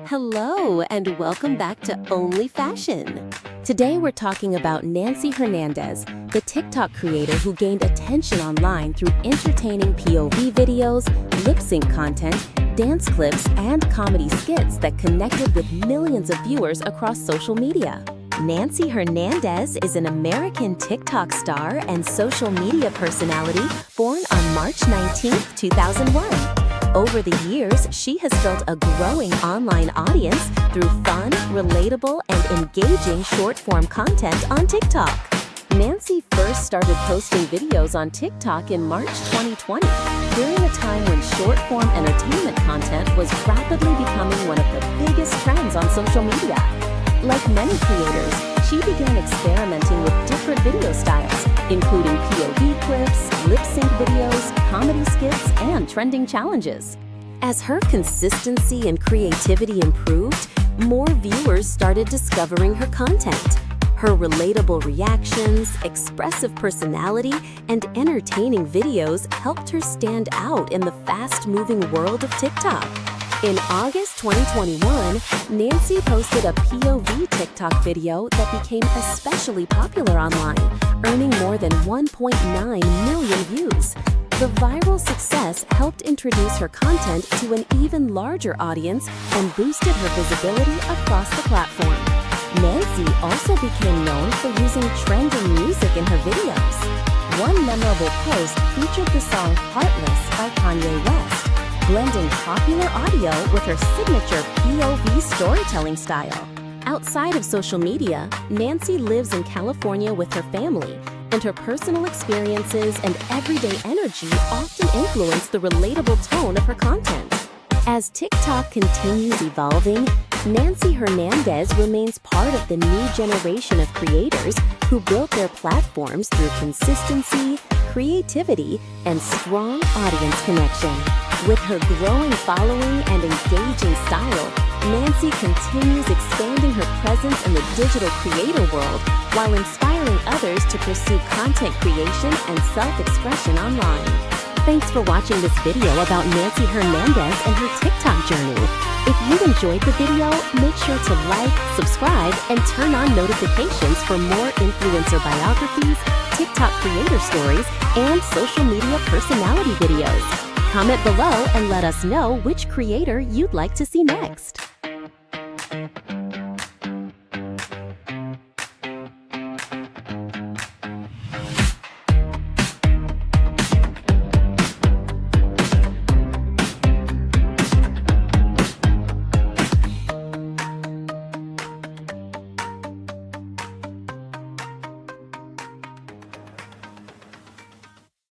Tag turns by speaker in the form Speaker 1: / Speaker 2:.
Speaker 1: Hello and welcome back to Only Fashion. Today we're talking about Nancy Hernandez, the TikTok creator who gained attention online through entertaining POV videos, lip-sync content, dance clips, and comedy skits that connected with millions of viewers across social media. Nancy Hernandez is an American TikTok star and social media personality born on March 19, 2001. Over the years, she has built a growing online audience through fun, relatable, and engaging short-form content on TikTok. Nancy first started posting videos on TikTok in March 2020, during a time when short-form entertainment content was rapidly becoming one of the biggest trends on social media. Like many creators, she began experimenting with different video styles, including POV clips, lip-sync videos, comedy skits, and trending challenges. As her consistency and creativity improved, more viewers started discovering her content. Her relatable reactions, expressive personality, and entertaining videos helped her stand out in the fast-moving world of TikTok. In August 2021, Nancy posted a POV TikTok video that became especially popular online, earning more than 1.9 million views. The viral success helped introduce her content to an even larger audience and boosted her visibility across the platform. Nancy also became known for using trending music in her videos. One memorable post featured the song Heartless by Kanye West, blending popular audio with her signature POV storytelling style. Outside of social media, Nancy lives in California with her family, and her personal experiences and everyday energy often influence the relatable tone of her content. As TikTok continues evolving, Nancy Hernandez remains part of the new generation of creators who built their platforms through consistency, creativity, and strong audience connection. With her growing following and engaging style, Nancy continues expanding her presence in the digital creator world while inspiring others to pursue content creation and self-expression online. Thanks for watching this video about Nancy Hernandez and her TikTok journey. If you enjoyed the video, make sure to like, subscribe, and turn on notifications for more influencer biographies, TikTok creator stories, and social media personality videos. Comment below and let us know which creator you'd like to see next.